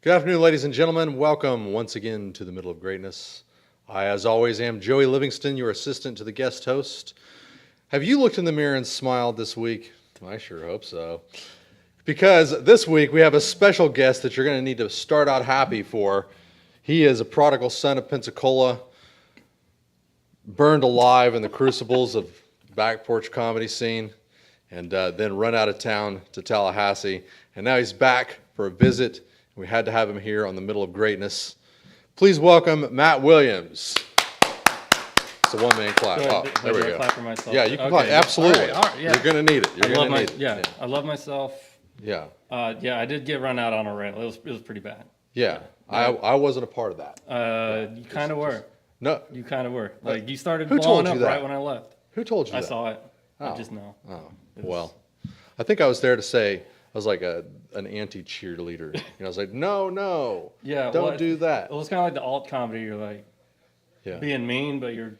Good afternoon, ladies and gentlemen. Welcome once again to the Middle of Greatness. I, as always, am Joey Livingston, your assistant to the guest host. Have you looked in the mirror and smiled this week? I sure hope so. Because this week we have a special guest that you're going to need to start out happy for. He is a prodigal son of Pensacola, burned alive in the crucibles of back porch comedy scene, and then run out of town to Tallahassee. And now he's back for a visit. We had to have him here on the Middle of Greatness. Please welcome Matt Williams. It's a one-man clap. So there we go. Clap for myself. Yeah, you can clap. Absolutely. All right, yeah. You're going to need it. I love myself. Yeah. I did get run out on a rail. It was pretty bad. Yeah. I wasn't a part of that. You kind of were. No. You kind of were. Like, you started Who told blowing you up that? right when I left. Who told you I that? saw it. Oh. I just know. Oh, well. I think I was there to say, I was like an anti-cheerleader. I was like, no, Yeah. don't do that. It was kind of like the alt comedy. You're like Yeah. being mean, but it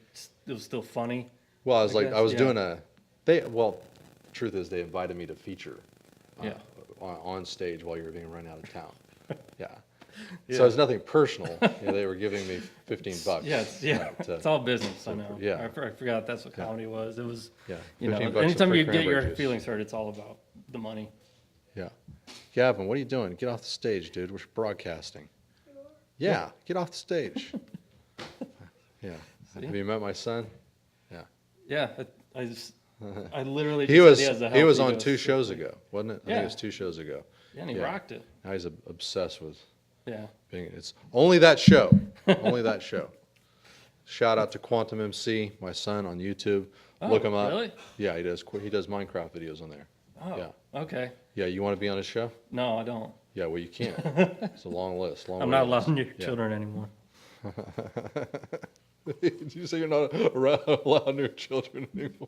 was still funny. Well, I was I guess, I was yeah. doing truth is they invited me to feature Yeah. on stage while you were being run out of town. Yeah. Yeah. So it's nothing personal. They were giving me $15. Yeah, it's all business. I know. yeah. I forgot that's what comedy was. It was, Yeah. you know, $15 and anytime free you get cranberry your juice. feelings hurt, it's all about the money. Yeah. Gavin, what are you doing? Get off the stage, dude. We're broadcasting. Yeah, get off the stage. Yeah. See? Have you met my son? Yeah, I literally He just was said he has a he was healthy on dose 2 of shows sleep. ago, wasn't it? I Yeah. think it was 2 shows ago. Yeah, and he Yeah. rocked it. Now he's obsessed with Yeah. being. It's only that show. Only that show. Shout out to Quantum MC, my son on YouTube. Oh, Look him up. really? Yeah, he does Minecraft videos on there. Oh, Yeah. okay. Yeah, you want to be on his show? No, I don't. Yeah, well, you can't. It's a long list. I'm not allowed near children anymore. Did you say you're not allowed near children anymore?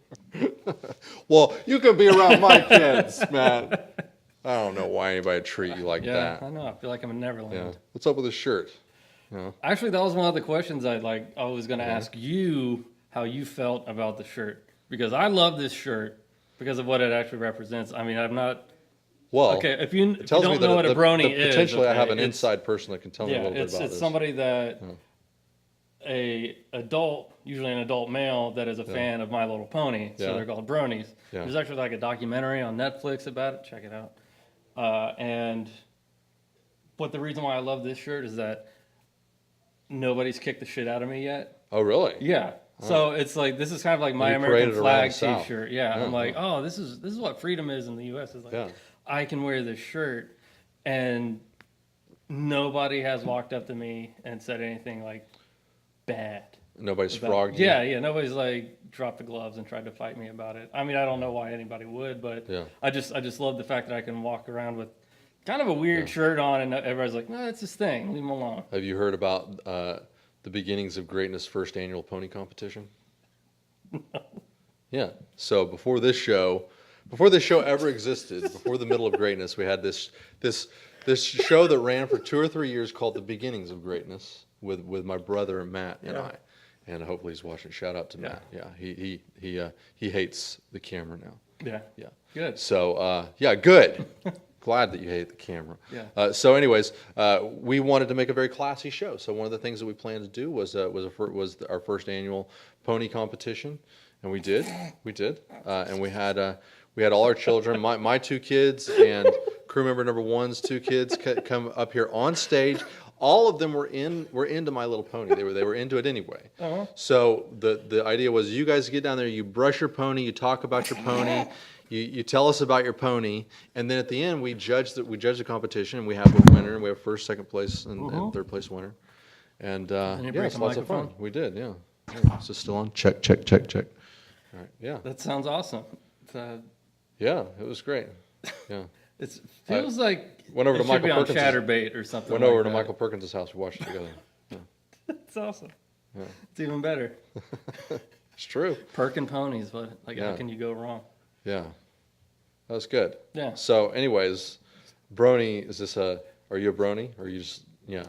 Well, you can be around my kids, man. I don't know why anybody would treat you like Yeah, that. I know. I feel like I'm in Neverland. Yeah. What's up with his shirt? Actually, that was one of the questions I was going to ask you how you felt about the shirt, because I love this shirt because of what it actually represents. I mean, I'm not. Well, Okay, if you tells me don't that know what a brony is, potentially I okay, have an it's- inside person that can tell me a Yeah, little bit it's about this. somebody that usually an adult male that is a fan of My Little Pony, so Yeah. they're called bronies. Yeah. There's actually like a documentary on Netflix about it. Check it out. But the reason why I love this shirt is that nobody's kicked the shit out of me yet. Oh, really? Yeah. So it's like, this is kind of like my You American paraded around flag the South. T-shirt. Yeah. Yeah, I'm like, oh, this is what freedom is in the U.S. Is like, Yeah. I can wear this shirt, and nobody has walked up to me and said anything like bad. Nobody's about- frogged you? Yeah, nobody's like dropped the gloves and tried to fight me about it. I mean, I don't know why anybody would, but Yeah. I just love the fact that I can walk around with kind of a weird shirt on, and everybody's like, "No, it's his thing. Leave him alone." Have you heard about the beginnings of greatness first annual pony competition? Yeah. So before this show ever existed, before the Middle of Greatness, we had this show that ran for 2 or 3 years called The Beginnings of Greatness with my brother Matt and I. And hopefully he's watching. Shout out to Matt. Yeah. He hates the camera now. Yeah. Yeah. Good. So good. Glad that you hate the camera. Yeah. So, anyways, we wanted to make a very classy show. So one of the things that we planned to do was our first annual pony competition, and we did. And we had all our children, my 2 kids and crew member number 1's 2 kids come up here on stage. All of them were into My Little Pony. They were into it anyway. Uh-huh. So the idea was, you guys get down there, you brush your pony, you talk about your pony. You tell us about your pony, and then at the end we judge the competition, and we have a winner, and we have first, second place, and third place winner, and you break it's the lots of fun. microphone? We did, yeah. Is this still on? Check. All right, yeah, That sounds awesome. yeah, it was great. Yeah, It feels like went over it to should Michael be on Perkins' Chatterbait or something. went like over to that. Michael Perkins' house. We watched it together. Yeah. It's awesome. Yeah. It's even better. It's true. Perk and ponies, but how Yeah. can you go wrong? Yeah, that was good. Yeah. So, anyways, brony, are you a brony, or are you just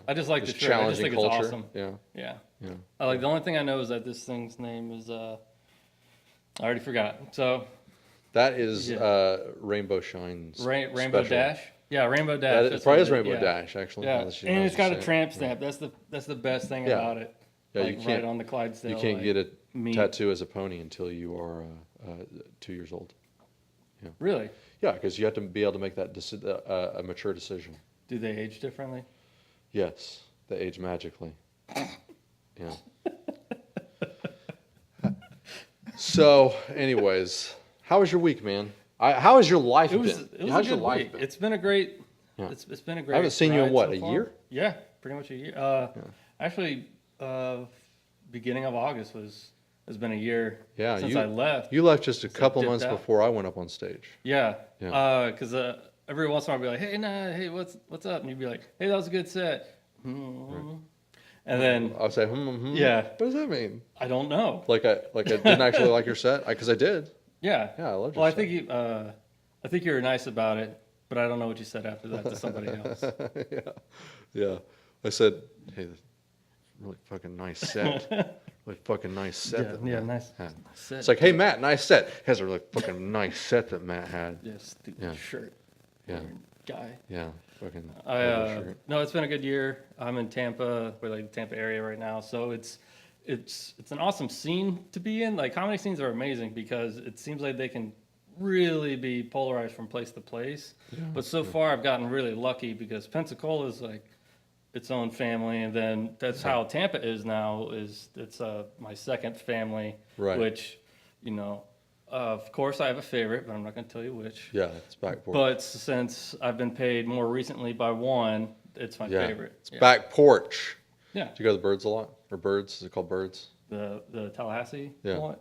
I just like just the shirt. I just challenging think culture? it's awesome. Yeah. Yeah. Yeah. I like, the only thing I know is that this thing's name is I already forgot. So That is Yeah. Rainbow Shine's Rainbow special. Dash. Yeah, Rainbow Dash. That, it that's probably what is it- Rainbow yeah. Dash, actually. Yeah, now that and it's you got say a it. tramp stamp. That's the best thing Yeah. about it. Yeah, like you can't. right on the Clydesdale. You can't like, get a meat. tattoo as a pony until you are 2 years old. Really? Yeah, because you have to be able to make that a mature decision. Do they age differently? Yes, they age magically. Yeah. So, anyways, how was your week, man? How has your life been? It was How's a your good life week. been? It's been a great. Yeah. It's been a great. I haven't seen you in ride what, so a far. year? Yeah, pretty much a year. Actually, beginning of August has been a year Yeah, since I left. You left just a couple dipped months out. before I went up on stage. Yeah. Yeah. Because every once in a while I'd be like, hey, nah, hey, what's up? And you'd be like, hey, that was a good set. Hmm. And then I'll say, Yeah. What does that mean? I don't know. Like I didn't actually like your set? Because I did. Yeah. Yeah, I loved your Well, set. I think you were nice about it, but I don't know what you said after that to somebody else. Yeah. I said, hey, that's a really fucking nice set. Really fucking nice set. that Yeah, Matt nice. had. Set. It's like, hey, Matt, nice set. Has a really fucking nice set that Matt had. Yeah, stupid Yeah. shirt. Yeah. Guy. Yeah. Fucking. ugly shirt. No, it's been a good year. I'm in Tampa, we're like the Tampa area right now, so it's an awesome scene to be in. Like comedy scenes are amazing because it seems like they can really be polarized from place to place. But so far, I've gotten really lucky because Pensacola is like its own family, and then that's how Tampa is now. It's my second family, Right. which of course I have a favorite, but I'm not going to tell you which. Yeah, it's back porch. But since I've been paid more recently by one, it's my yeah. favorite. It's back porch. Yeah. Do you go to the Birds a lot? Or Birds? Is it called Birds? The Tallahassee Yeah. one.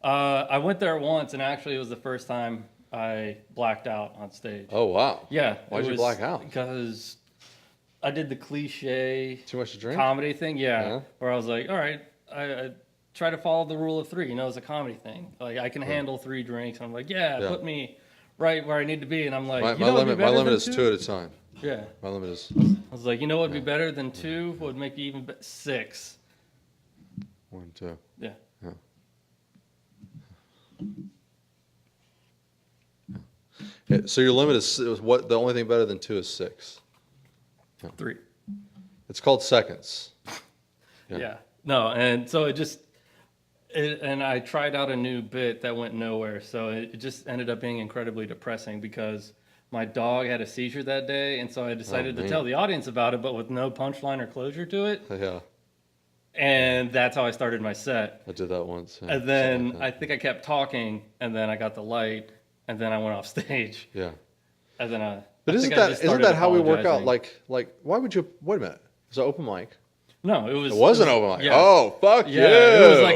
I went there once, and actually it was the first time I blacked out on stage. Oh, wow. Yeah. Why'd you black out? Because I did the cliche Too much to drink? comedy thing. Yeah. Yeah. Where I was like, all right, I try to follow the rule of three. It's a comedy thing. Like I can handle 3 drinks. And I'm like, yeah, put me right where I need to be. And I'm like, My limit is 2 at a time. Yeah. My limit is I was like, what would be better than 2? What would make you even 6? 1, 2. Yeah. Yeah. Yeah, so your limit is what? The only thing better than 2 is 6. 3. It's called seconds. Yeah. No, and so and I tried out a new bit that went nowhere. So it just ended up being incredibly depressing because my dog had a seizure that day. And so I decided to man. tell the audience about it, but with no punchline or closure to it. Yeah, And that's how I started my set. I did that once. Yeah, And then something I like think I kept talking, and then I got the light, and then I went off stage. that. Yeah. And then But I isn't think I that just isn't started that how we work out? apologizing. Like why would you? Wait a minute. It's an open mic. No, It was an open mic. yeah. Oh, fuck Yeah,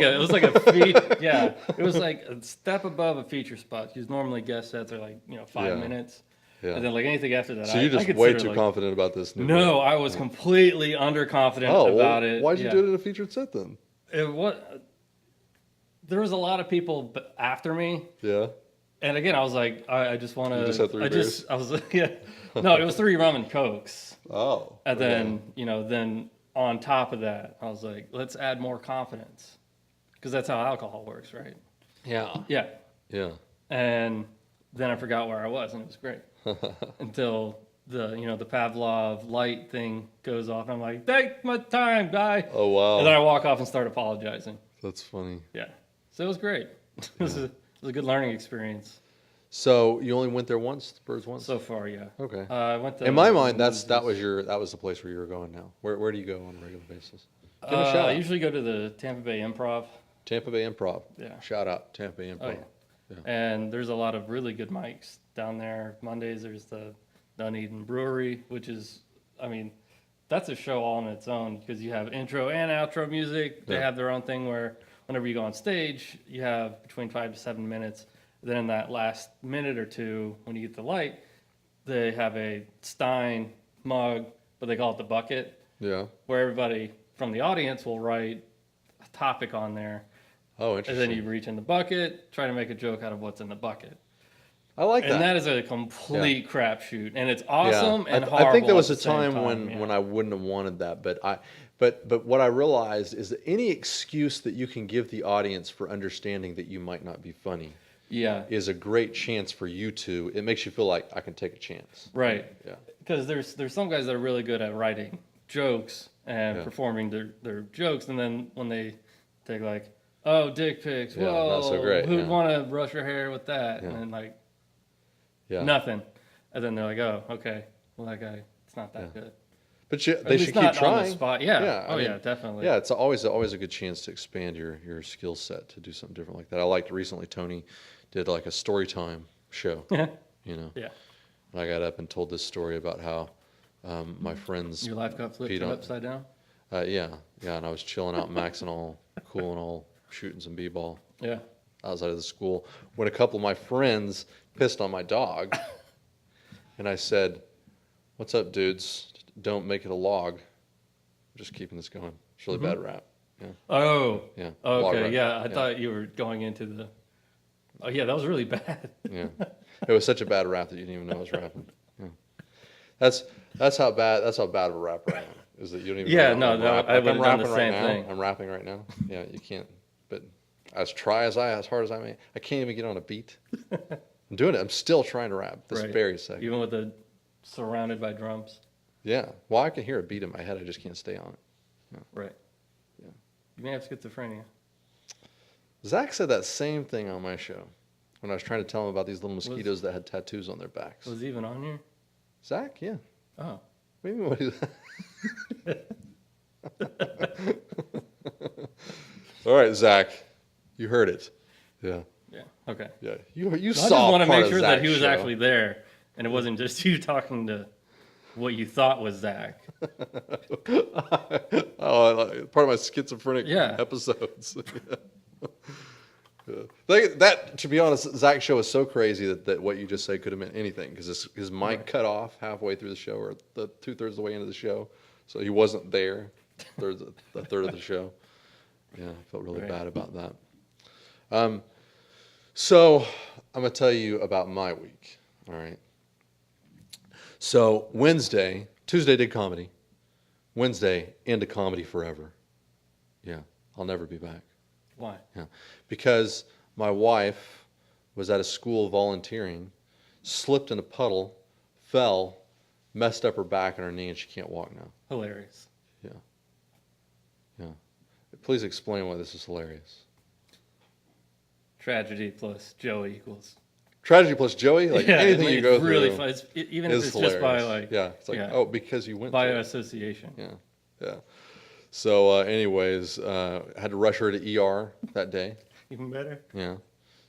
you. it was like a feature. Yeah, it was like a step above a feature spot. Because normally guest sets are like 5 Yeah. minutes, Yeah. and then like anything after that. So you're just way too confident about this new No, bit. I was completely underconfident Oh, about well, it. why'd you Yeah. do it in a featured set then? There was a lot of people after me, Yeah. and again, I was like, I just want to. You just had 3 beers? I was like, yeah. No, it was 3 rum and cokes, Oh. and okay. then then on top of that, I was like, let's add more confidence, because that's how alcohol works, right? Yeah. Yeah. Yeah. And then I forgot where I was, and it was great until the the Pavlov light thing goes off. And I'm like, take my time, guy. Oh wow. And then I walk off and start apologizing. That's funny. Yeah, so it was great. It was a good learning experience So you only went there once, the Birds once? so far. Yeah. Okay. I went to. In my mind, that was the place where you were going now. Where do you go on a regular basis? Give me a shout I out. usually go to the Tampa Bay Improv. Tampa Bay Improv. Yeah. Shout out Tampa Bay Improv. Oh, yeah. And there's a lot of really good mics down there. Mondays, there's the Dunedin Brewery, which is, that's a show all on its own because you have intro and outro music. They Yeah. have their own thing where whenever you go on stage, you have between 5 to 7 minutes. Then in that last minute or two, when you get the light, they have a Stein mug, but they call it the bucket, Yeah. where everybody from the audience will write a topic on there. Oh, And interesting. then you reach in the bucket, try to make a joke out of what's in the bucket. I like that. And that is a complete crapshoot, and it's awesome and I horrible. think there was at a the same time when I wouldn't have wanted that, but what I realized is that any excuse that you can give the audience for understanding that you might not be funny Yeah. is a great chance for you to. It makes you feel like I can take a chance. Right. Yeah. Because there's some guys that are really good at writing jokes and Yeah. performing their jokes, and then when they take like, oh, dick pics, Yeah, whoa, not so great, who'd yeah. want to brush your hair with that? Yeah. And then like Yeah. nothing, and then they're like, oh, okay, well that guy, it's not that good. But Or at they least should keep not on the trying. spot. Yeah. Yeah, I Oh mean, yeah, definitely. Yeah, it's always a good chance to expand your skill set to do something different like that. I liked recently Tony did like a story time show. You know, Yeah. and I got up and told this story about how my friends. Your life got flipped Feet on- upside down. Yeah, and I was chilling out, maxing all cool and all, shooting some b-ball Yeah. outside of the school when a couple of my friends pissed on my dog, and I said, "What's up, dudes? Don't make it a log." Just keeping this going. It's really bad rap. Yeah, Oh. yeah. Log Okay. rap. Yeah. I thought you were going into the. Oh yeah, that was really bad. Yeah, it was such a bad rap that you didn't even know I was rapping. Yeah. That's how bad of a rapper I am. Is that you don't even Yeah, know I'm no, rapping. I Like, would've I'm done the rapping same right now. thing. I'm rapping right now. Yeah, you can't. But as hard as I may, I can't even get on a beat. I'm doing it. I'm still trying to rap this Right. very second. Even with the surrounded by drums. Yeah. Well, I can hear a beat in my head. I just can't stay on it. Right. Yeah. You may have schizophrenia. Zach said that same thing on my show when I was trying to tell him about these little mosquitoes that had tattoos on their backs. Was he even on here? Zach, yeah. Oh. What do you mean? What is All right, Zach, you heard it. Yeah, Yeah. Okay. yeah. You I saw just want to part make of sure that Zach's he was show. actually there, and it wasn't just you talking to what you thought was Zach. Part of my schizophrenic Yeah. episodes. Yeah. That, to be honest, Zach's show is so crazy that what you just said could have meant anything because his mic Right. cut off halfway through the show or the 2/3 of the way into the show, so he wasn't there. The third of the show. Yeah, I felt really Right. bad about that. So I'm gonna tell you about my week. All right. So Tuesday did comedy. Wednesday, into comedy forever. Yeah, I'll never be back. Why? Yeah, because my wife was at a school volunteering, slipped in a puddle, fell, messed up her back and her knee, and she can't walk now. Hilarious. Yeah. Yeah. Please explain why this is hilarious. Tragedy plus Joey equals. Tragedy plus Joey, like anything you go it's really through fun. Even if is it's hilarious. just by like yeah, it's like, yeah. oh, because you went by through it. association. Yeah, yeah. So, anyways, had to rush her to ER that day. Even better. Yeah,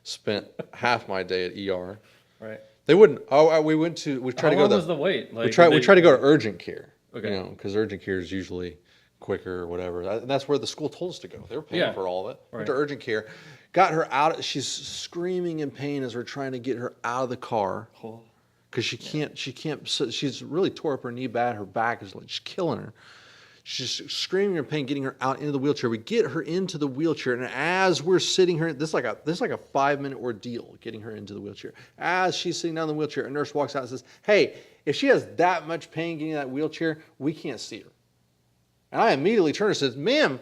spent half my day at ER. Right. They wouldn't. Oh, we tried How to go long to was the wait? Like, we tried did to go to urgent care. Okay. You know, because urgent care is usually quicker or whatever. And that's where the school told us to go. They were paying Yeah. for all of it. Went Right. to urgent care, got her out. She's screaming in pain as we're trying to get her out of the car Oh, because she can't. So she's really tore up her knee bad. Her back is like just killing her. She's screaming in pain, getting her out into the wheelchair. We get her into the wheelchair, and as we're sitting her, this is like a 5-minute ordeal getting her into the wheelchair. As she's sitting down in the wheelchair, a nurse walks out and says, "Hey, if she has that much pain getting in that wheelchair, we can't see her." And I immediately turn and says, "Ma'am,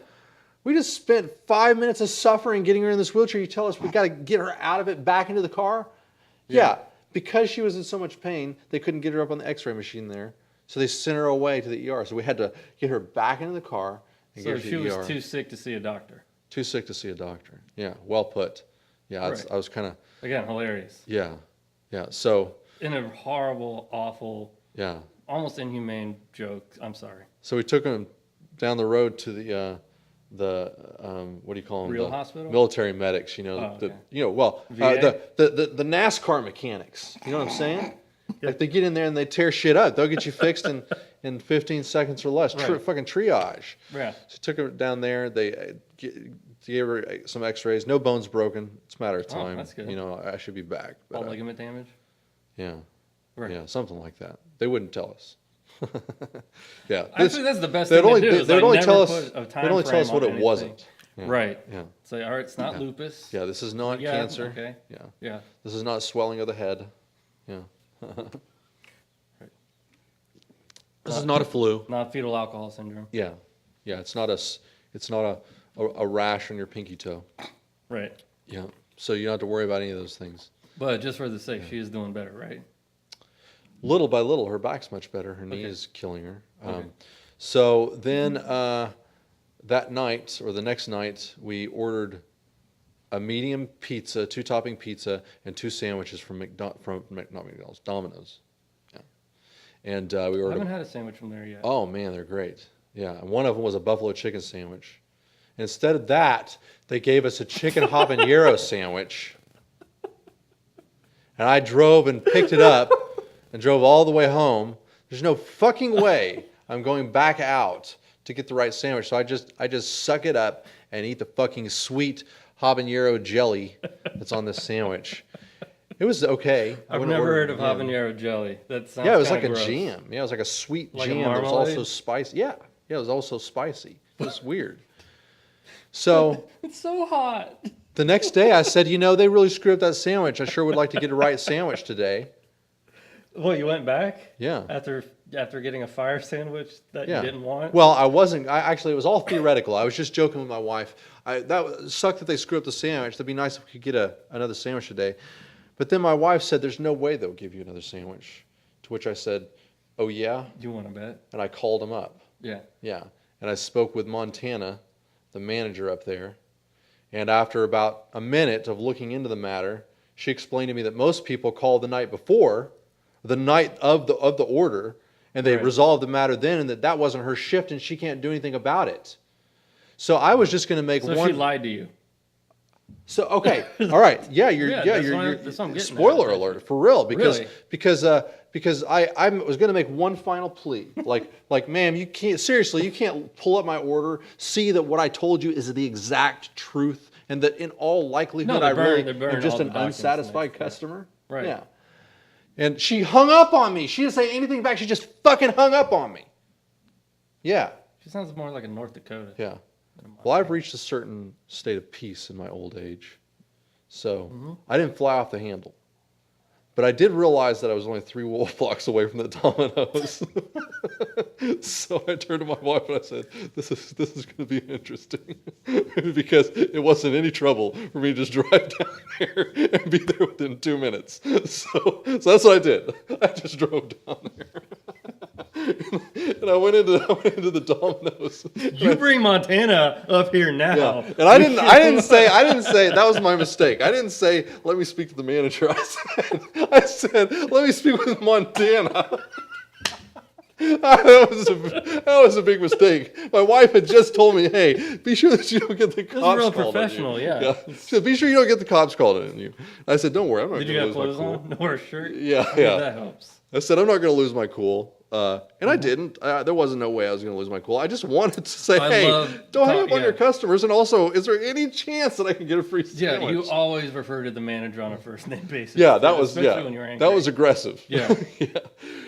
we just spent 5 minutes of suffering getting her in this wheelchair. You tell us we got to get her out of it, back into the car?" Yeah, because she was in so much pain, they couldn't get her up on the X-ray machine there. So they sent her away to the ER. So we had to get her back into the car and so get her to she the ER. was too sick to see a doctor. Too sick to see a doctor. Yeah, well put. Yeah, Right. I was kind of, Again, hilarious. yeah. So, In a horrible, awful, yeah. almost inhumane joke. I'm sorry. So we took him down the road to the what do you call them? Real the hospital? Military medics, you know. Oh, okay. The VA? the NASCAR mechanics. You know what I'm saying? Like they get in there and they tear shit up. They'll get you fixed in 15 seconds or less. Right. Fucking triage. Yeah. So took her down there. They gave her some X-rays. No bones broken. It's a matter of Oh, time. that's good. You know, I should be back. All But, ligament damage. yeah, Right. yeah, something like that. They wouldn't tell us. Yeah, Actually, that's the best they'd thing to only do. is, they'd like, only never tell us put a they'd time only tell frame us what on it anything. wasn't. Yeah. Right. Yeah. Say, all right, it's not Yeah. lupus. Yeah, this is not Yeah, cancer. okay. Yeah. Yeah. This is not swelling of the head. Yeah. This is not a flu. Not fetal alcohol syndrome. Yeah. Yeah, it's not a rash on your pinky toe. Right. Yeah. So you don't have to worry about any of those things. But just for the sake, she is doing better, right? Little by little, her back's much better. Her knee Okay. is killing her. Okay. So then that night or the next night, we ordered a medium pizza, 2-topping pizza, and 2 sandwiches from not McDonald's, Domino's. Yeah. And we I ordered. haven't had a sandwich from there yet. Oh man, they're great. Yeah, and one of them was a buffalo chicken sandwich. And instead of that, they gave us a chicken habanero sandwich. And I drove and picked it up and drove all the way home. There's no fucking way I'm going back out to get the right sandwich. So I just suck it up and eat the fucking sweet habanero jelly that's on this sandwich. It was okay. I've never heard of habanero jelly. That sounds Yeah, it was like a gross. jam. Yeah, it was like a sweet Like a jam. It was marmalade? also spicy. Yeah, it was also spicy. It was weird. So It's so hot. the next day I said, they really screwed up that sandwich. I sure would like to get a right sandwich today. Well, you went back? Yeah. After getting a fire sandwich that Yeah. you didn't want? Well, I wasn't. Actually, it was all theoretical. I was just joking with my wife. That sucked that they screwed up the sandwich. That'd be nice if we could get another sandwich today. But then my wife said, there's no way they'll give you another sandwich. To which I said, oh, yeah? You want to bet? And I called him up. Yeah. Yeah. And I spoke with Montana, the manager up there. And after about a minute of looking into the matter, she explained to me that most people call the night before, the night of the order, and they Right. resolve the matter then, and that wasn't her shift, and she can't do anything about it. So I was just going to make So one. she lied to you. So okay, all right, yeah, that's what I'm getting spoiler at. alert for real Really? because I was going to make one final plea, like ma'am, you can't pull up my order, see that what I told you is the exact truth, and that in all likelihood No, they I really burn am just all the an documents unsatisfied next. customer. Right. Yeah. And she hung up on me. She didn't say anything back. She just fucking hung up on me. Yeah. She sounds more like a North Dakota. Yeah. Well, I've reached a certain state of peace in my old age. So I didn't fly off the handle. But I did realize that I was only 3 wolf blocks away from the Domino's. So I turned to my wife and I said, this is going to be interesting. Because it wasn't any trouble for me to just drive down there and be there within 2 minutes. So that's what I did. I just drove down there. And I went into the Domino's. You bring Montana up here now. Yeah. And I didn't say that was my mistake. I didn't say let me speak to the manager. I said let me speak with Montana. That was a big mistake. My wife had just told me, "Hey, be sure that you don't get the cops called real on you." professional, yeah. She said, "Be sure you don't get the cops called on you." I said, "Don't worry, I'm not Did going you to have lose my clothes cool." on? Or a shirt? Yeah, I mean, yeah. that helps. I said, I'm not going to lose my cool. And I didn't. There wasn't no way I was going to lose my cool. I just wanted to say, hey, don't hang up on your customers. And also, is there any chance that I can get a free sandwich? Yeah, you always refer to the manager on a first name basis. Yeah, that was especially when you're angry. that was aggressive. Yeah.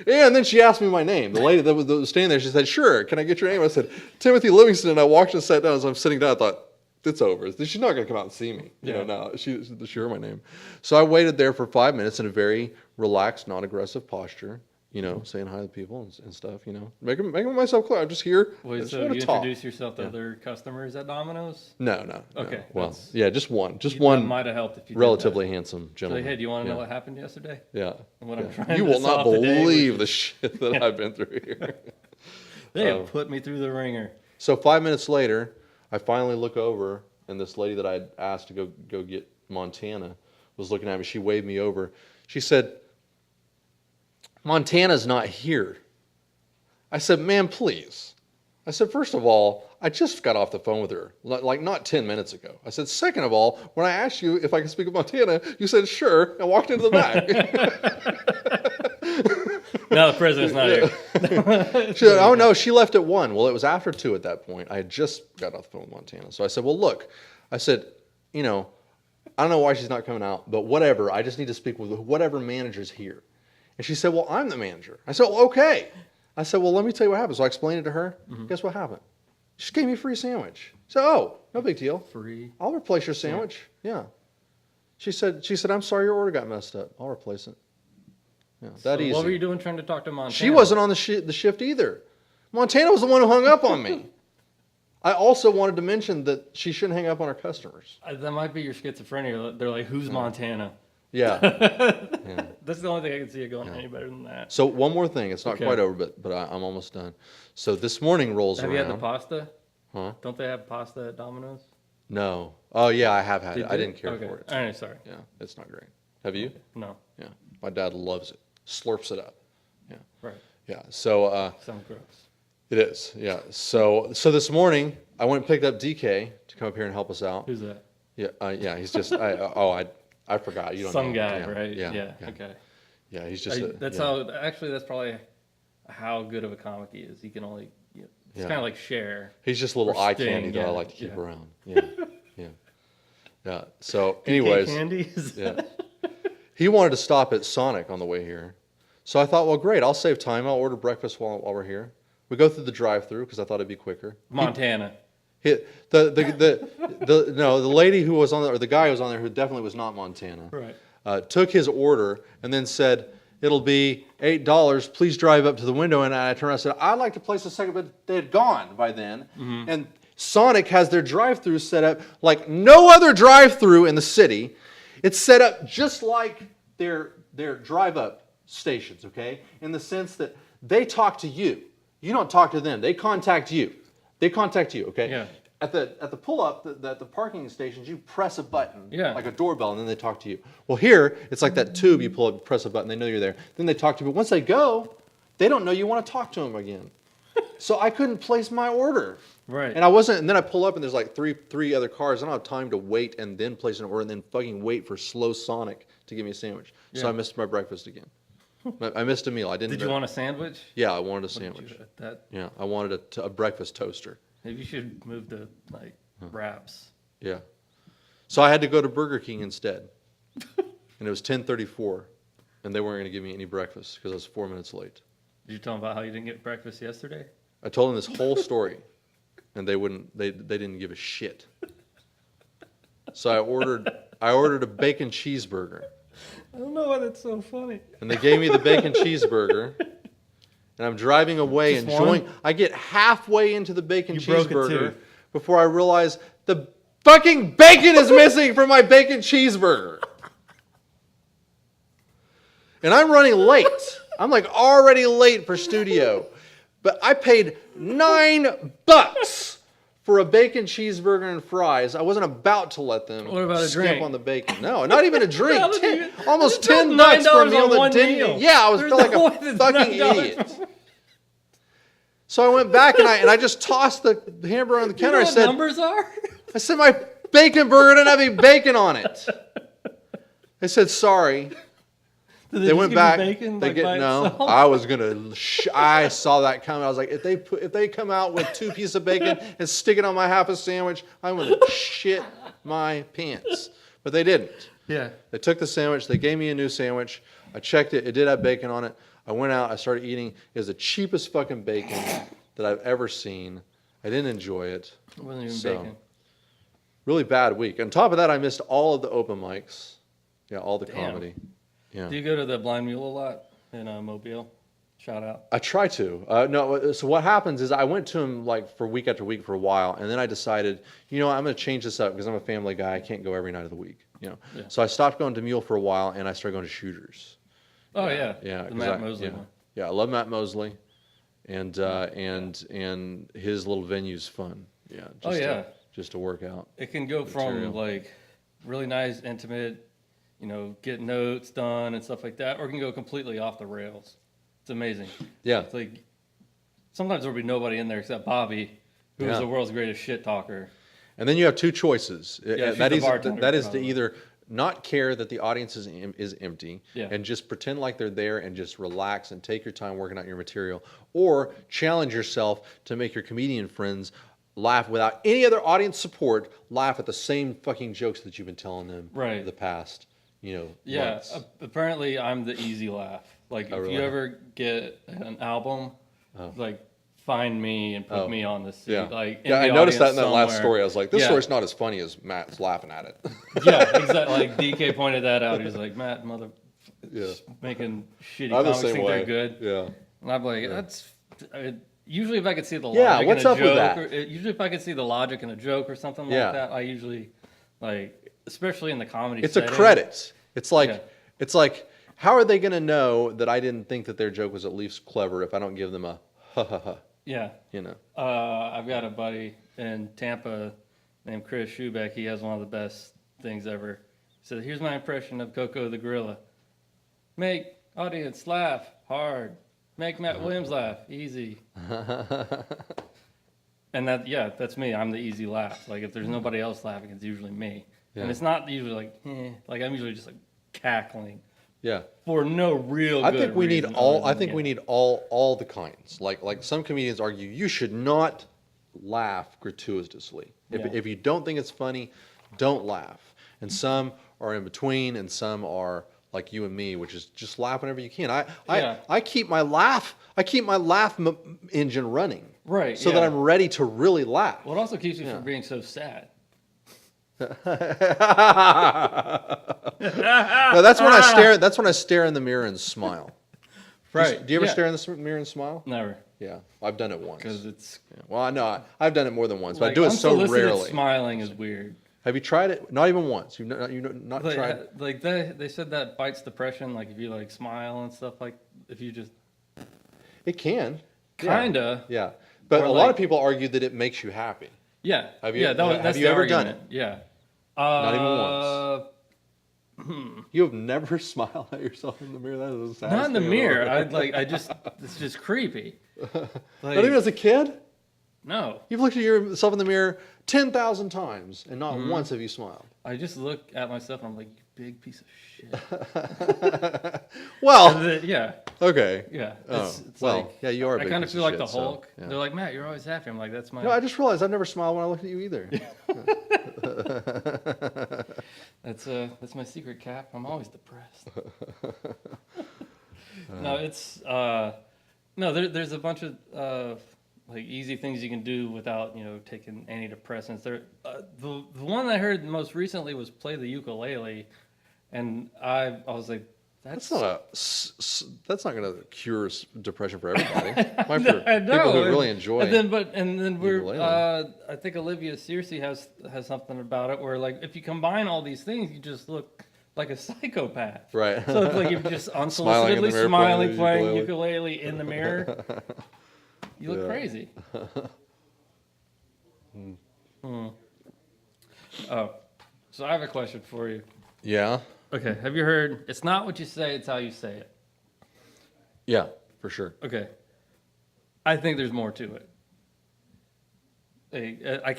Yeah, and then she asked me my name. The lady that was standing there, she said, "Sure, can I get your name?" I said, "Timothy Livingston." And I walked and sat down. As I'm sitting down, I thought, it's over. She's not going to come out and see me. You know, no, she heard my name. So I waited there for 5 minutes in a very relaxed, non-aggressive posture. You know, saying hi to people and stuff. You know, making myself clear. I'm just here. I Wait, just so want you to talk. introduce yourself to other customers at Domino's? No. Okay, Well, that's- yeah, just one. Just That one might have helped if you relatively did handsome that. gentleman. So, hey, do you want to know Yeah. what happened yesterday? Yeah. And what I'm Yeah. trying You to will not solve today, believe which the shit that I've been through here. They have put me through the ringer. So 5 minutes later, I finally look over, and this lady that I had asked to go get Montana was looking at me. She waved me over. She said, "Montana's not here." I said, "Ma'am, please." I said, "First of all, I just got off the phone with her, like not 10 minutes ago." I said, "Second of all, when I asked you if I could speak with Montana, you said sure, and walked into the back." No, the president's not here. She said, "Oh no, she left at 1." Well, it was after 2 at that point. I had just got off the phone with Montana. So I said, "Well, look," I said, "I don't know why she's not coming out, but whatever. I just need to speak with whatever manager's here." And she said, "Well, I'm the manager." I said, "Well, okay." I said, "Well, let me tell you what happened." So I explained it to her. Guess what happened? She gave me a free sandwich. So, "Oh, no big deal. Free. I'll replace your sandwich." Yeah. She said, "I'm sorry your order got messed up. I'll replace it." Yeah, that easy. What were you doing trying to talk to Montana? She wasn't on the shift either. Montana was the one who hung up on me. I also wanted to mention that she shouldn't hang up on her customers. That might be your schizophrenia. They're like, who's Montana? Yeah. Yeah. That's the only thing I can see it going any better than that. So one more thing. It's not Okay. quite over, but I'm almost done. So this morning rolls Have around. you had the pasta? Huh? Don't they have pasta at Domino's? No. Oh yeah, I have had it. I didn't care Okay. for it. All right, sorry. Yeah, it's not great. Have you? No. Yeah. My dad loves it. Slurps it up. Yeah. Right. Yeah. So Sounds gross. it is. Yeah. So this morning I went and picked up DK to come up here and help us out. Who's that? Yeah. Yeah. He's just. I forgot. You don't Some know. guy, Yeah, right? Yeah. Okay. Yeah. He's just. That's probably how good of a comic he is. He can only. It's Yeah. kind of like Cher. He's just a little Or eye Sting, candy that I yeah, like to keep yeah. around. Yeah. Yeah. Yeah. So, DK anyways, Candy? yeah. He wanted to stop at Sonic on the way here. So I thought, well, great. I'll save time. I'll order breakfast while we're here. We go through the drive-through because I thought it'd be quicker. Montana. The lady who was on there, or the guy who was on there who definitely was not Montana, Right. took his order and then said, it'll be $8. Please drive up to the window. And I turned around and said, I'd like to place a second, but they had gone by then. Mm-hmm. And Sonic has their drive-through set up like no other drive-through in the city. It's set up just like their drive-up stations, okay? In the sense that they talk to you. You don't talk to them. They contact you. Okay? Yeah. At the pull-up, the parking stations, you press a button, Yeah. like a doorbell, and then they talk to you. Well, here, it's like that tube. You pull up, press a button, they know you're there. Then they talk to you. But once they go, they don't know you want to talk to them again. So I couldn't place my order. Right. And I wasn't. And then I pull up, and there's like three other cars. I don't have time to wait and then place an order and then fucking wait for slow Sonic to give me a sandwich. So Yeah. I missed my breakfast again. I missed a meal. I didn't. Did you want a sandwich? Yeah, I wanted a What did sandwich. That Yeah, I wanted a breakfast toaster. maybe you should move to like wraps. Yeah. So I had to go to Burger King instead. And it was 10:34, and they weren't going to give me any breakfast because I was 4 minutes late. Did you tell them about how you didn't get breakfast yesterday? I told them this whole story, and they didn't give a shit. So I ordered a bacon cheeseburger, I don't know why that's so funny. and they gave me the bacon cheeseburger. And I'm driving away, Just enjoying. one? I get halfway into the bacon You broke a cheeseburger tooth. before I realize the fucking bacon is missing from my bacon cheeseburger. And I'm running late. I'm like already late for studio. But I paid $9 for a bacon cheeseburger and fries. I wasn't about to let them What about a skimp drink? on the bacon. No, not even a drink. How did you- Almost It's not $10 for a $9 meal on that one didn't. meal. Yeah, I was There's felt like no a way that's fucking $9. idiot. So I went back and I just tossed the hamburger on the You counter. know I what said, numbers are? I said my bacon burger didn't have any bacon on it. They said sorry. Did They just went give you back. Bacon, They like, get by no. itself? I was gonna. I saw that coming. I was like, if they come out with 2 pieces of bacon and stick it on my half a sandwich, I'm gonna shit my pants. But they didn't. Yeah. They took the sandwich. They gave me a new sandwich. I checked it. It did have bacon on it. I went out. I started eating. It was the cheapest fucking bacon that I've ever seen. I didn't enjoy it. It wasn't even So, bacon. Really bad week. On top of that, I missed all of the open mics. Yeah, all the Damn. comedy. Yeah. Do you go to the Blind Mule a lot in Mobile? Shout out. I try to. No, so what happens is I went to him like for week after week for a while, and then I decided, I'm going to change this up because I'm a family guy. I can't go every night of the week. Yeah. So I stopped going to Mule for a while, and I started going to Shooters. Oh yeah. Yeah, The 'cause Matt I- Mosley yeah. one. Yeah, I love Matt Mosley, and his little venue's fun. Yeah. Oh, yeah. Just to work out. It can go Material. from like really nice, intimate, get notes done and stuff like that, or it can go completely off the rails. It's amazing. Yeah. It's like sometimes there'll be nobody in there except Bobby, who is Yeah. the world's greatest shit talker. And then you have two choices. Yeah, she's that the is bartender, that is to probably. either not care that the audience is empty Yeah. and just pretend like they're there and just relax and take your time working out your material, or challenge yourself to make your comedian friends laugh without any other audience support, laugh at the same fucking jokes that you've been telling them Right. for the past, Yeah. months. Apparently, I'm the easy laugh. Like if really? you ever get an album, like find me and put me on the seat. Yeah, Like in yeah. the I noticed that in audience that last somewhere. story. I was like, this Yeah. story's not as funny as Matt's laughing at it. Yeah, exactly. Like DK pointed that out. He was like, Matt, Yeah. making shitty I'm the comics same think way. they're good. Yeah. And I'm like, that's, Usually, if I could see the Yeah, logic what's in a up with joke, that? usually if I could see the logic in a joke or something like Yeah. that, I usually like, especially in the comedy. It's a setting. credit. It's like Yeah. it's like how are they going to know that I didn't think that their joke was at least clever if I don't give them a ha ha ha? Yeah. You know. I've got a buddy in Tampa named Chris Schubeck. He has one of the best things ever. He said, "Here's my impression of Coco the Gorilla. Make audience laugh hard. Make Matt Williams laugh easy." And that's me. I'm the easy laugh. Like if there's nobody else laughing, it's usually me. Yeah. And it's not usually like I'm usually just like cackling Yeah. for no real. I good think we need reason all. other I than, think we need all the kinds. Like some comedians argue, you should not laugh gratuitously. Yeah. If you don't think it's funny, don't laugh. And some are in between, and some are like you and me, which is just laugh whenever you can. I keep my laugh engine running, Right, so that yeah. I'm ready to really laugh. Well, it also keeps you from being so sad. No, that's when I stare. That's when I stare in the mirror and smile. Right. Do you ever yeah. stare in the mirror and smile? Never. Yeah, I've done it once. Because it's Yeah. Well, I know I've done it more than once, but I like, do it so unsolicited rarely. Smiling is weird. Have you tried it? Not even once. You've not Like, tried. like they said that fights depression. Like if you like smile and stuff. Like if you just It can. kinda. Yeah, but Or a lot like- of people argue that it makes you happy. Yeah. Have you- Yeah. have That's you the ever done argument. it? Yeah. Not even once. You have never smiled at yourself in the mirror. That is the saddest Not in the thing mirror. ever. It's just creepy. Not even as a kid. No. You've looked at yourself in the mirror 10,000 times, and not Mm-hmm. once have you smiled. I just look at myself and I'm like, you big piece of shit. Well, And then- yeah. okay. Yeah. Oh, It's well, like, yeah, you are a I big kind of piece feel of like the shit, so, Hulk. yeah. They're like, Matt, you're always happy. I'm like, that's my. No, I just realized I've never smiled when I looked at you either. That's my secret cap. I'm always depressed. No, it's no. There's a bunch of like easy things you can do without taking antidepressants. The one I heard most recently was play the ukulele, and I was like, That's not going to cure depression for everybody. Might for I know. people who really enjoy. And then we're ukulele. I think Olivia Searcy has something about it where like if you combine all these things, you just look like a psychopath. Right. So it's like if you're just Smiling in the unsolicitedly mirror, smiling, playing playing the ukulele in the mirror, you look Yeah. crazy. Oh, so I have a question for you. Yeah. Okay, have you heard? It's not what you say; it's how you say it. Yeah, for sure. Okay. I think there's more to it. I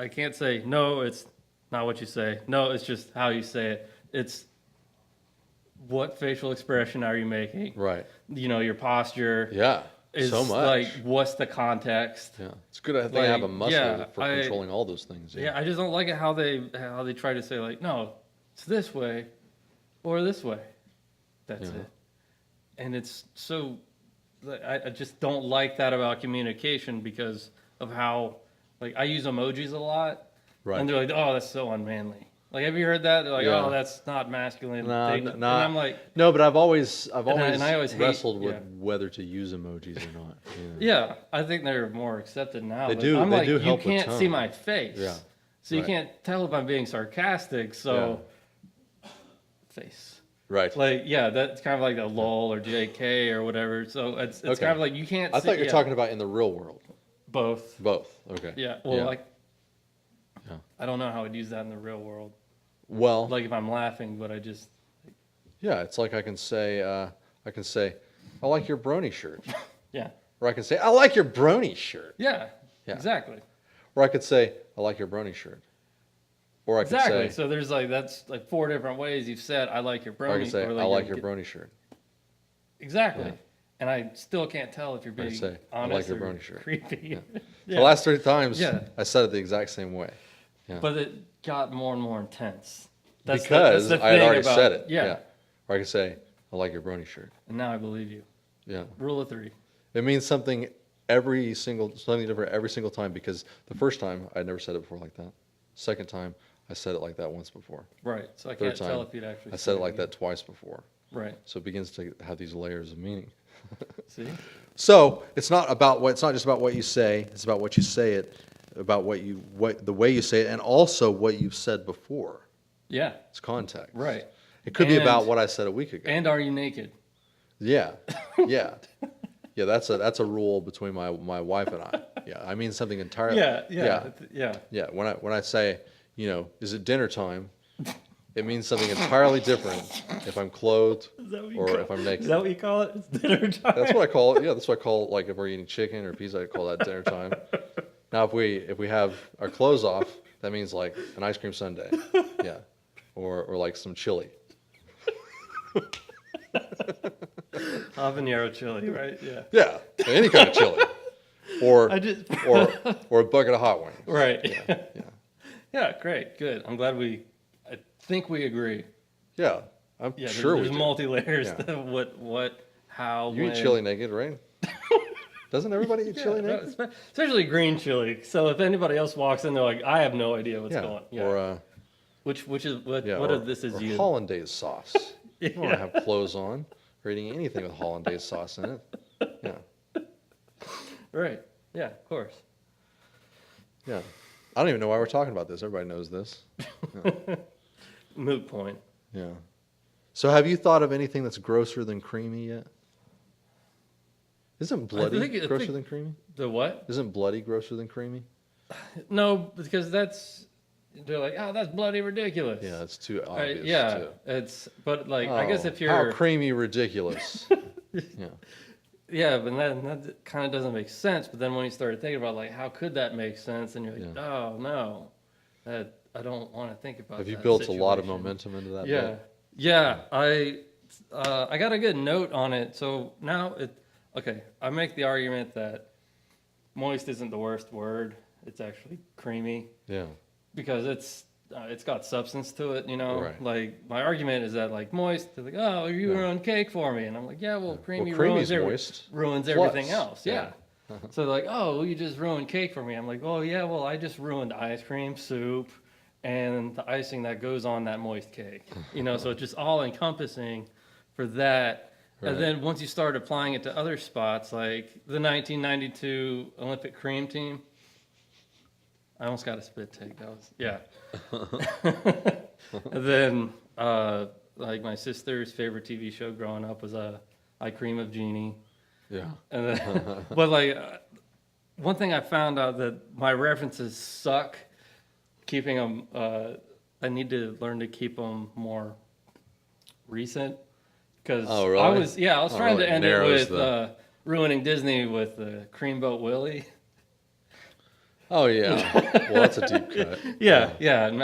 can't say no, it's not what you say. No, it's just how you say it. It's what facial expression are you making? Right. Your posture. Yeah. Is so much. like what's the context? Yeah. It's good. I think I have a Like, muscle yeah, for controlling all those things. Yeah, I just don't like it how they try to say like, no, it's this way or this way. That's Yeah. it. And it's so I just don't like that about communication because of how like I use emojis a lot. Right. And they're like, oh, that's so unmanly. Like, have you heard that? They're like, Yeah. oh, that's not masculine. No, And I'm like, no, but I've always I always hate- wrestled with yeah. whether to use emojis or not. yeah, I think they're more accepted now. They but do- I'm they like, do you help with can't see tone. my face. Yeah, So you right. can't tell if I'm being sarcastic. So face. Right. Like, yeah, that's kind of like a lol or JK or whatever. So it's Okay. kind of like you can't I see. thought you were yeah, talking about in the real world. both. Both. Okay. Yeah. Well, Yeah. like, Yeah. I don't know how I'd use that in the real world. Well, Like if I'm laughing, but I just. yeah, it's like I can say, I like your brony shirt. Yeah. Or I can say, I like your brony shirt. Yeah. Yeah. Exactly. Or I could say, I like your brony shirt. Or I could Exactly. say, So there's like that's like 4 different ways you've said I like your brony. or I could say, I like your get- brony shirt. Exactly. Yeah. And I still can't tell if you're Or I being say, I honest like your or brony shirt. creepy. The last 3 times, Yeah. I said it the exact same way. Yeah. But it got more and more intense. Because that's the I had thing already about- said it. Yeah. Or I could say, I like your brony shirt. And now I believe you. Yeah. Rule of 3. It means something something different every single time, because the first time I'd never said it before like that. Second time I said it like that once before. Right. So I Third can't tell time if you'd actually. I said it like again. that twice before. Right. So it begins to have these layers of meaning. See? So it's not just about what you say. It's about what you say it, about the way you say it, and also what you've said before. Yeah. It's context. Right. It could be And- about what I said a week ago. And are you naked? Yeah, yeah, yeah. That's a rule between my wife and I. Yeah, I mean something entirely. Yeah. When I say, is it dinner time? It means something entirely different if I'm clothed or if I'm naked. Is that what you call it? It's dinner time. That's what I call it. Yeah, that's what I call it. Like if we're eating chicken or pizza, I call that dinner time. Now, if we have our clothes off, that means like an ice cream sundae. Yeah, or like some chili. Habanero chili, right? Yeah. Yeah, any kind of chili, or I just or a bucket of hot wings. right. Yeah. Yeah, great, good. I'm glad I think we agree. Yeah, I'm Yeah, sure there's we do. multi-layers Yeah. to how, You when. eat chili naked, right? Doesn't everybody eat chili Yeah, naked? especially green chili. So if anybody else walks in, they're like, I have no idea what's going on. Yeah. Or Which is what yeah, what or, of this is or you? hollandaise sauce. You don't want Yeah. to have clothes on or eating anything with hollandaise sauce in it. Yeah, Right. Yeah, of course. yeah. I don't even know why we're talking about this. Everybody knows this. Moot point. Yeah. So have you thought of anything that's grosser than creamy yet? Isn't bloody I grosser think- than creamy? The what? Isn't bloody grosser than creamy? No, because they're like, oh, that's bloody ridiculous. Yeah, it's too Right, obvious. yeah, too. it's but like I guess Oh, if you're how creamy ridiculous. Yeah. yeah, but that kind of doesn't make sense. But then when you started thinking about like how could that make sense, and you're like, Yeah. oh no, that I don't want to think about. Have you that built a lot of situation. momentum into that? Yeah, bit? yeah. I got a good note on it. So now okay. I make the argument that moist isn't the worst word. It's actually creamy Yeah. because it's got substance to it. Right. Like my argument is that like moist. They're like, oh, you Yeah. ruined cake for me, and I'm like, yeah, well, creamy creamy's ruins moist. ruins Plus. everything else. Yeah. Yeah. So they're like, oh, well, you just ruined cake for me. I'm like, oh yeah, well, I just ruined ice cream, soup, and the icing that goes on that moist cake. So it's just all encompassing for that. Right. And then once you start applying it to other spots, like the 1992 Olympic cream team. I almost got a spit take. That was, yeah. And then, like my sister's favorite TV show growing up was I Cream of Jeannie. Yeah. And then, but like, one thing I found out that my references suck. Keeping them, I need to learn to keep them more recent. Because Oh, really? I was Oh, trying really to end it narrows with the- ruining Disney with Creamboat Willie. Oh yeah. Well, that's a deep cut. Yeah. And,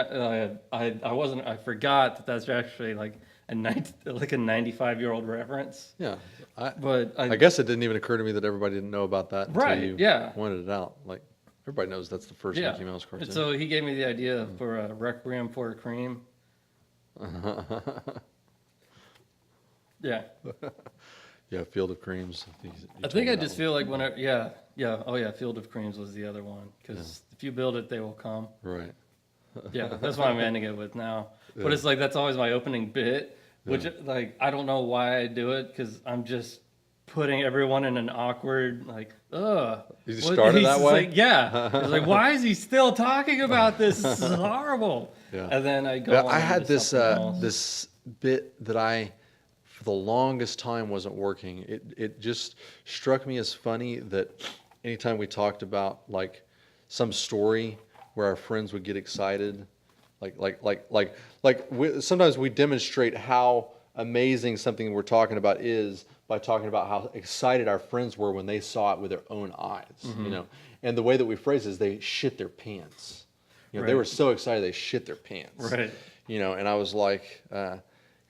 I forgot that that's actually like a 95-year-old reference. Yeah. But I guess it didn't even occur to me that everybody didn't know about that until Right, you yeah. pointed it out. Like everybody knows that's the first Mickey Mouse cartoon. And so he gave me the idea for a Requiem for a Cream. Yeah. Yeah, Field of Creams. I think I just feel like whenever, oh yeah, Field of Creams was the other one. Because if you build it, they will come. Right. Yeah, that's what I'm ending it with now. But Yeah. it's like, that's always my opening bit, which like, I don't know why I do it, because I'm just putting everyone in an awkward, like, ugh. You just started that He's way? Like, yeah. It's like, why is he still talking about this? This is horrible. Yeah. And then I go Yeah, on I had into this something else. this bit that I, for the longest time, wasn't working. It just struck me as funny that anytime we talked about like some story where our friends would get excited, sometimes we demonstrate how amazing something we're talking about is by talking about how excited our friends were when they saw it with their own eyes, And the way that we phrase it is they shit their pants. They Right. were so excited they shit their pants. Right. And I was like, I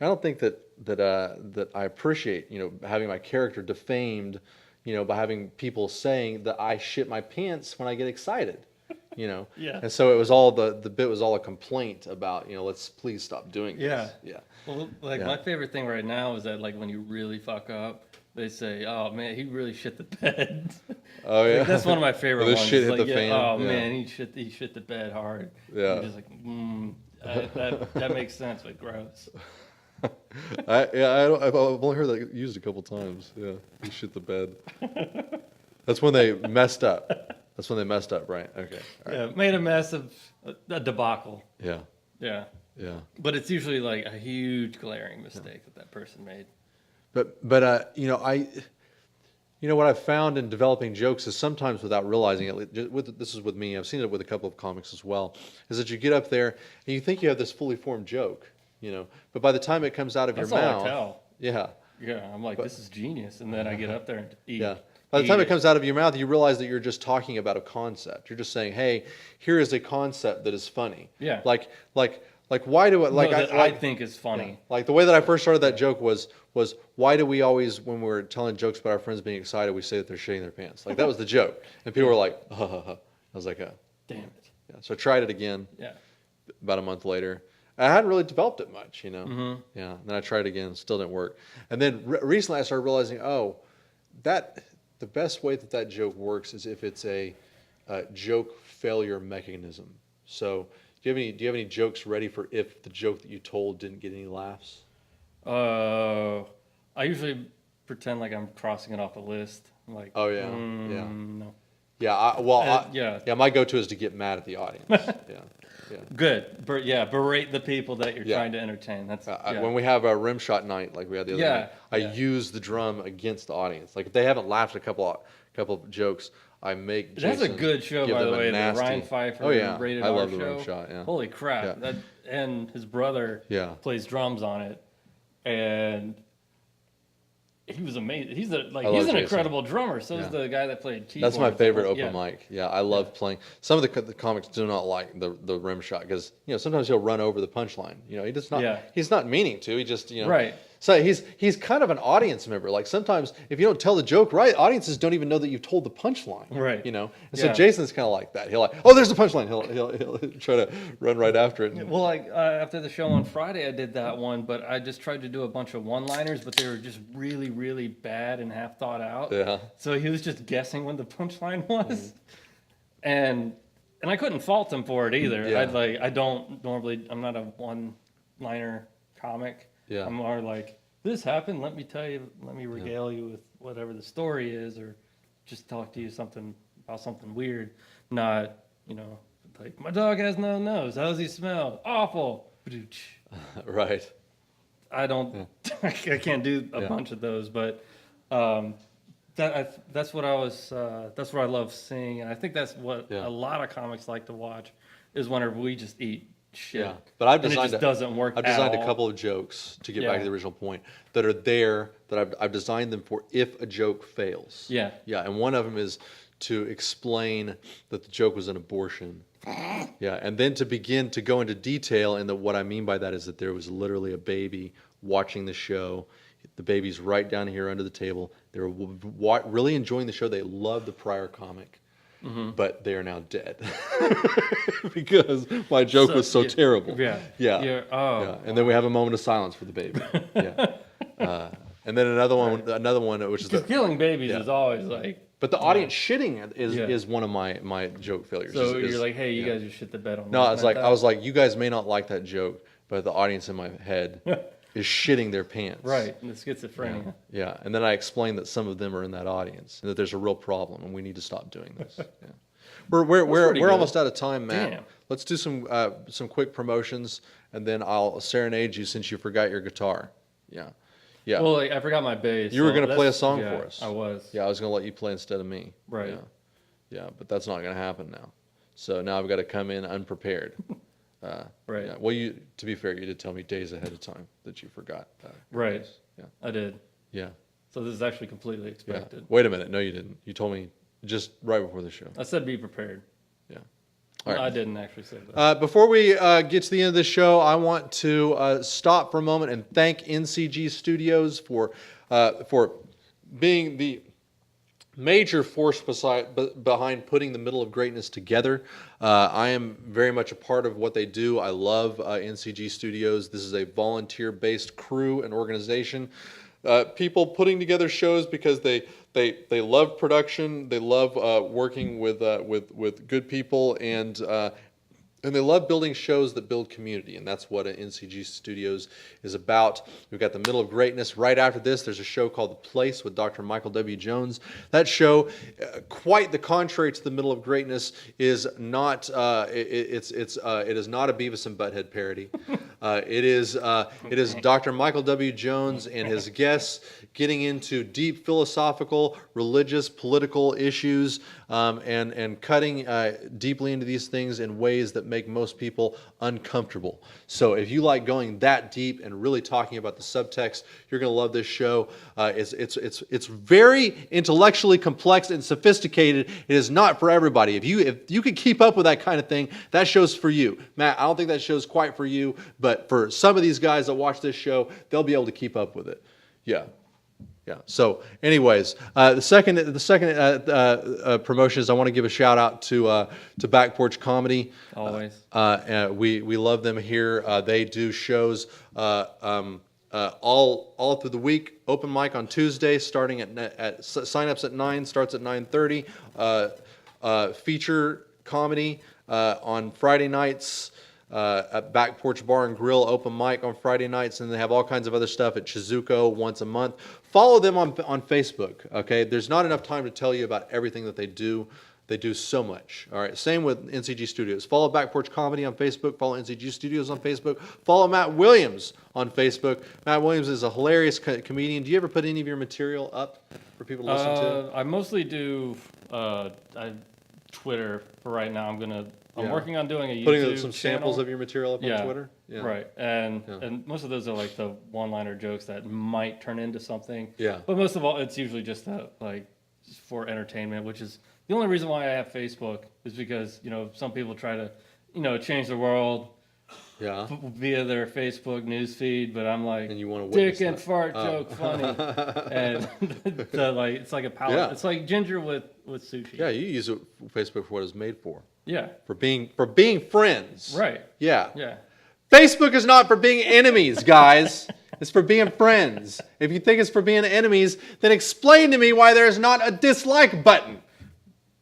don't think that I appreciate, having my character defamed, by having people saying that I shit my pants when I get excited, Yeah. And so it was all the bit was all a complaint about, let's please stop doing this. Yeah. Yeah. Well, like Yeah. my favorite thing right now is that like when you really fuck up, they say, "Oh man, he really shit the bed." Oh yeah. Like, that's one of my favorite This ones. shit It's hit like, the fan. Oh Yeah. man, he shit the bed hard. Yeah. I'm just like, that makes sense, but gross. I've only heard that used a couple times. Yeah, you shit the bed. That's when they messed up. That's when they messed up, right? Okay. All right. Yeah, made a mess of a debacle. Yeah. Yeah. Yeah. But it's usually like a huge glaring mistake that person made. But what I've found in developing jokes is sometimes without realizing it. This is with me. I've seen it with a couple of comics as well. Is that you get up there and you think you have this fully formed joke, but by the time it comes out of That's your all mouth, I tell. yeah, Yeah, I'm like, this is genius. And then I get up there and eat. yeah. By the time eat it comes out of your mouth, you realize that you're just talking about a concept. You're just saying, "Hey, here is a concept that is funny." Yeah. Like why do it? Like No, that I think is funny. Yeah. Like the way that I first started that joke was why do we always, when we're telling jokes about our friends being excited, we say that they're shitting their pants? Like that was the joke, and people were like, ha ha ha. I was like, Damn it. yeah. So I tried it again Yeah. about a month later. I hadn't really developed it much, Mm-hmm. Yeah. And then I tried it again, still didn't work. And then recently I started realizing, that the best way that joke works is if it's a joke failure mechanism. So do you have any jokes ready for if the joke that you told didn't get any laughs? I usually pretend like I'm crossing it off the list. I'm like, Oh yeah, yeah, no. yeah. Yeah. My go-to is to get mad at the audience. Yeah, yeah. Good. Berate the people that you're Yeah. trying to entertain. That's yeah. When we have a rim shot night like we had the other Yeah, night, I yeah. use the drum against the audience. Like if they haven't laughed at a couple of jokes, I make. That's a Jason good show, give by the them a way. nasty- The Ryan Pfeiffer Oh yeah, rated I R love the show. rim shot. Yeah. Holy crap! Yeah. And his brother Yeah. plays drums on it, and he was amazing. He's love an Jason. incredible drummer. So is Yeah. the guy that played keyboard. That's my favorite open Yeah. mic. Yeah, I love playing. Some of the comics do not like the rim shot because sometimes he'll run over the punchline. He does not. Yeah. He's not meaning to. He just Right. So he's kind of an audience member. Like sometimes if you don't tell the joke right, audiences don't even know that you've told the punchline. Right. And so Yeah. Jason's kind of like that. He'll like, oh, there's the punchline. He'll try to run right after it. Well, like after the show on Friday, I did that one, but I just tried to do a bunch of one-liners, but they were just really, really bad and half thought out. Yeah. So he was just guessing when the punchline was, and I couldn't fault him for it either. Yeah. I don't normally. I'm not a one-liner comic. Yeah. I'm more like, this happened. Let me tell you. Let me regale you with whatever the story is, or just talk to you about something weird. Not like my dog has no nose. How does he smell? Awful. Right. I don't. I can't do a Yeah. bunch of those, but that's what I was. That's what I love seeing, and I think that's what Yeah. a lot of comics like to watch is whenever we just eat shit. Yeah, but I've and it designed just doesn't work. I've designed at a all. couple of jokes to get back Yeah. to the original point that are there that I've designed them for if a joke fails. Yeah. Yeah, and one of them is to explain that the joke was an abortion. Yeah, and then to begin to go into detail, and what I mean by that is that there was literally a baby watching the show. The baby's right down here under the table. They're really enjoying the show. They love the prior comic. But they are now dead because my joke was so terrible. Yeah. Yeah. Oh. Yeah. And then we have a moment of silence for the baby. Yeah. And then another one, which is Because killing babies Yeah. is always like. but the audience shitting is Yeah. is one of my joke failures. So is- you're like, hey, you yeah. guys just shit the bed on. No, me. it's like I was like, you guys may not like that joke, but the audience in my head is shitting their pants. right, and the schizophrenia. Yeah, and then I explained that some of them are in that audience, and that there's a real problem, and we need to stop doing this. Yeah. We're pretty good. almost out of time, Matt. Damn. Let's do some quick promotions, and then I'll serenade you since you forgot your guitar. Yeah, yeah. Well, like, I forgot my bass. You were so gonna play a that's- song yeah, for us. I was. Yeah, I was gonna let you play instead of me. Right. Yeah, but that's not gonna happen now. So now I've got to come in unprepared. Right. Yeah. Well, to be fair, you did tell me days ahead of time that you forgot. Your Right. bass. Yeah. I did. Yeah. So this is actually completely Yeah. expected. Wait a minute. No, you didn't. You told me just right before the show. I said be prepared. Yeah. No, All right. I didn't actually say that. Before we get to the end of the show, I want to stop for a moment and thank NCG Studios for being the major force behind putting the Middle of Greatness together. I am very much a part of what they do. I love NCG Studios. This is a volunteer-based crew and organization. People putting together shows because they love production. They love working with good people, and And they love building shows that build community, and that's what NCG Studios is about. We've got The Middle of Greatness. Right after this, there's a show called The Place with Dr. Michael W. Jones. That show, quite the contrary to The Middle of Greatness, is not. It is not a Beavis and Butthead parody. It is Dr. Michael W. Jones and his guests getting into deep philosophical, religious, political issues, and cutting deeply into these things in ways that make most people uncomfortable. So if you like going that deep and really talking about the subtext, you're going to love this show. It's very intellectually complex and sophisticated. It is not for everybody. If you can keep up with that kind of thing, that show's for you. Matt, I don't think that show's quite for you, but for some of these guys that watch this show, they'll be able to keep up with it. Yeah. Yeah. So, anyways, the second promotion is I want to give a shout out to Back Porch Comedy. Always. We love them here. They do shows all through the week. Open mic on Tuesday, starting at signups at 9, starts at 9:30. Feature comedy on Friday nights. At Back Porch Bar and Grill, open mic on Friday nights, and they have all kinds of other stuff at Chizuko once a month. Follow them on Facebook, okay? There's not enough time to tell you about everything that they do. They do so much, all right? Same with NCG Studios. Follow Back Porch Comedy on Facebook. Follow NCG Studios on Facebook. Follow Matt Williams on Facebook. Matt Williams is a hilarious comedian. Do you ever put any of your material up for people to listen to? I mostly do Twitter for right now. I'm working on doing a YouTube Putting some channel. samples of your material up on Twitter? Yeah, right. And most of those are like the one-liner jokes that might turn into something. Yeah. But most of all, it's usually just just for entertainment, which is the only reason why I have Facebook is because, some people try to, change the world via their Facebook news feed, but I'm like, and you want to dick and fart joke funny. And it's like a palette. Yeah. It's like ginger with sushi. Yeah, you use Facebook for what it's made for. Yeah. For being friends. Right. Yeah. Yeah. Facebook is not for being enemies, guys. It's for being friends. If you think it's for being enemies, then explain to me why there's not a dislike button.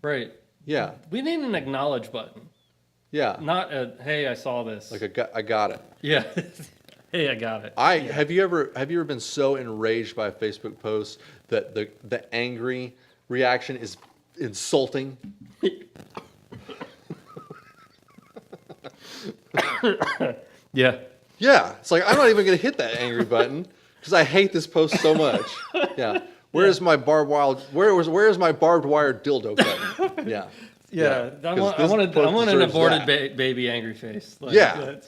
Right. Yeah. We need an acknowledge button. Yeah. Not a hey, I saw this. Like I got it. Yeah. Hey, I got it. Have you ever been so enraged by a Facebook post that the angry reaction is insulting? Yeah. Yeah. It's like I'm not even gonna hit that angry button because I hate this post so much. Yeah. Where's my barbed wire dildo button? Yeah. Yeah. I want an aborted baby angry face.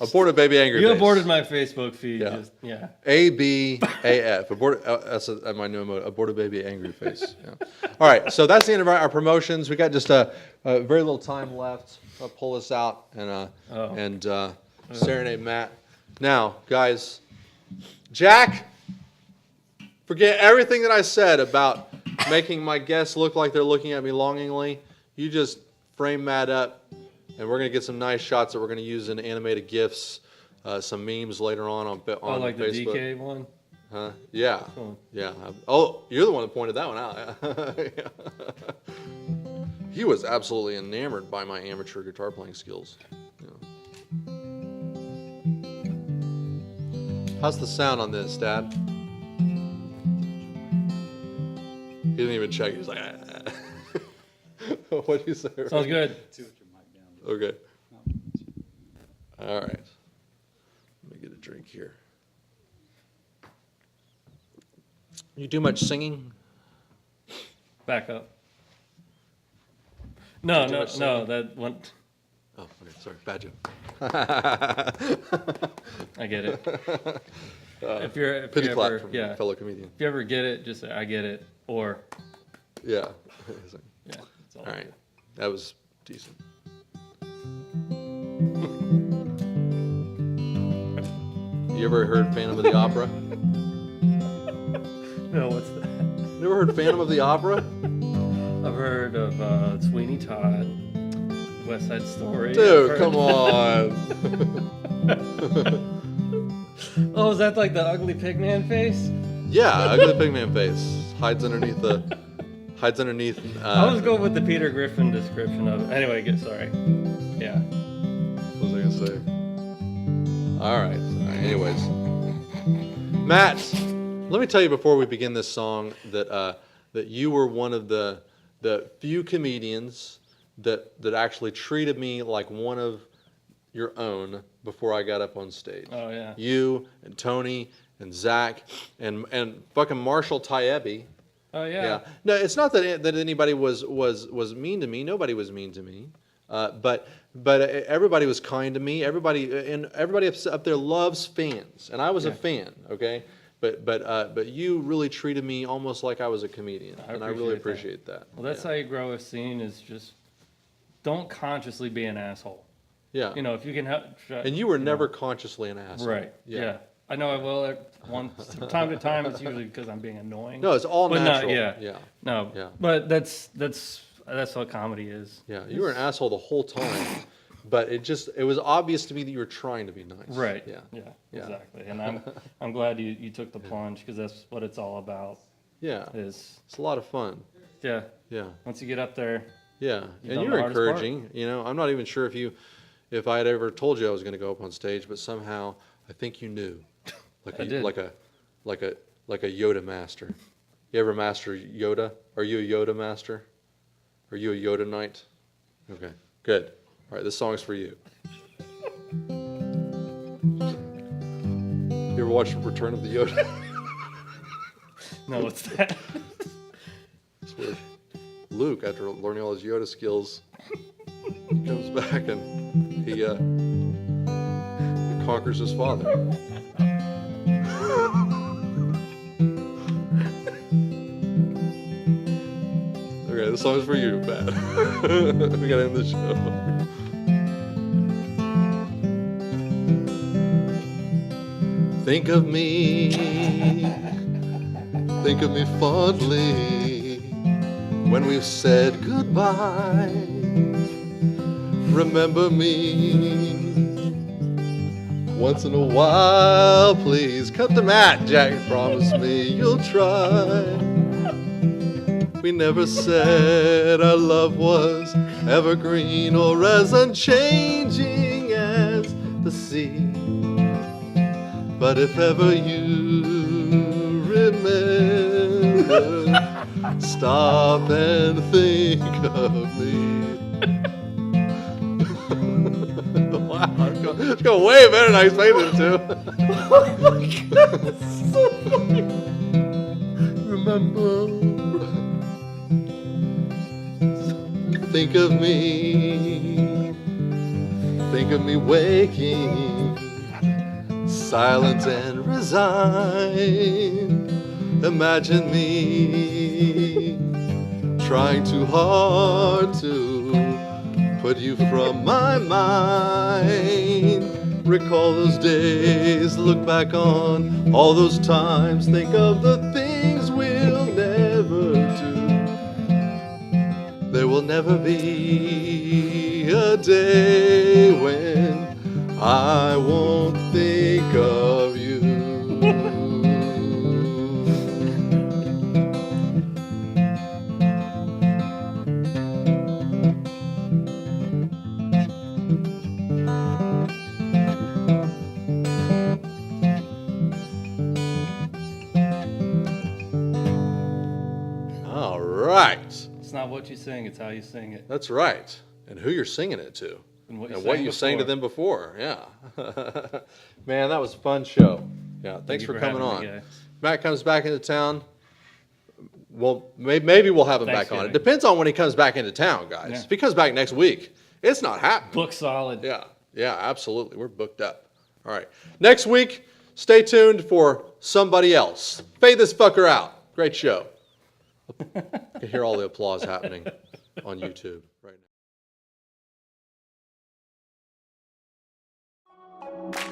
Aborted baby angry face. You aborted my Facebook feed. Yeah. ABAF. Aborted. That's my new mode. Aborted baby angry face. Yeah. All right. So that's the end of our promotions. We got just a very little time left. I'll pull this out and serenade Matt. Now, guys, Jack, forget everything that I said about making my guests look like they're looking at me longingly. You just frame Matt up, and we're going to get some nice shots that we're going to use in animated GIFs, some memes later on like Facebook. The DK one? Huh? Yeah. Cool. Yeah. Oh, you're the one that pointed that one out. He was absolutely enamored by my amateur guitar playing skills. Yeah. How's the sound on this, Dad? He didn't even check. He was like, what do you say? Sounds good. Okay. All right. Let me get a drink here. You do much singing? Back up. No, that one. Oh, okay, sorry, bad joke. I get it. If you clap ever, from a fellow comedian. If you ever get it, just say I get it, or yeah. Yeah. That's All right, that was decent. You ever heard Phantom of the Opera? No, what's that? You ever heard Phantom of the Opera? I've heard of Sweeney Todd, West Side Story. Dude, come on. Oh, is that like the ugly pigman face? Yeah, ugly pigman face hides underneath. I was going with the Peter Griffin description of it. Anyway, sorry. Yeah. Was say. All right. Anyways, Matt, let me tell you before we begin this song that that you were one of the few comedians that actually treated me like one of your own before I got up on stage. Oh yeah. You and Tony and Zach and fucking Marshall Tayebi. Oh yeah. Yeah. No, it's not that anybody was mean to me. Nobody was mean to me. But everybody was kind to me. Everybody up there loves fans, and I was a fan. Okay. But you really treated me almost like I was a comedian, and I really appreciate that. Well, that's how you grow a scene, is just don't consciously be an asshole. Yeah. You know, if you can help. And you were never consciously an asshole. Right. Yeah. I know I will from time to time. It's usually because I'm being annoying. No, it's all natural. Yeah. No. Yeah. But that's what comedy is. Yeah. You were an asshole the whole time, but it was obvious to me that you were trying to be nice. Right. Yeah. Yeah. Exactly. And I'm glad you took the plunge, because that's what it's all about. Yeah. It's a lot of fun. Yeah. Yeah. Once you get up there. Yeah. And you're encouraging. You know, I'm not even sure if I had ever told you I was going to go up on stage, but somehow I think you knew. Like a Yoda master. You ever master Yoda? Are you a Yoda master? Are you a Yoda knight? Okay, good. All right, this song's for you. You ever watch Return of the Yoda? No, what's that? It's where Luke, after learning all his Yoda skills, comes back and he conquers his father. Okay, this song's for you, Matt. We gotta end the show. Think of me fondly when we've said goodbye. Remember me once in a while, please. Cut the mat, Jack. Promise me you'll try. We never said our love was evergreen or as unchanging as the sea. But if ever you remember, stop and think of me. Wow, it's going way better than I expected it to. Oh my God, that's so funny. Remember. Think of me waking, silent and resigned. Imagine me trying too hard to put you from my mind. Recall those days, look back on all those times, think of the things we'll never do. There will never be a day when I won't think of you. All right. It's not what you sing, it's how you sing it. That's right. And who you're singing it to. And what you sang to them before. Yeah. Man, that was a fun show. Yeah, thanks for coming on. Matt comes back into town. Well, maybe we'll have him back on. It depends on when he comes back into town, guys. Yeah. If he comes back next week, it's not happening. Book solid. Yeah, absolutely. We're booked up. All right. Next week, stay tuned for somebody else. Fade this fucker out. Great show. You can hear all the applause happening on YouTube right now.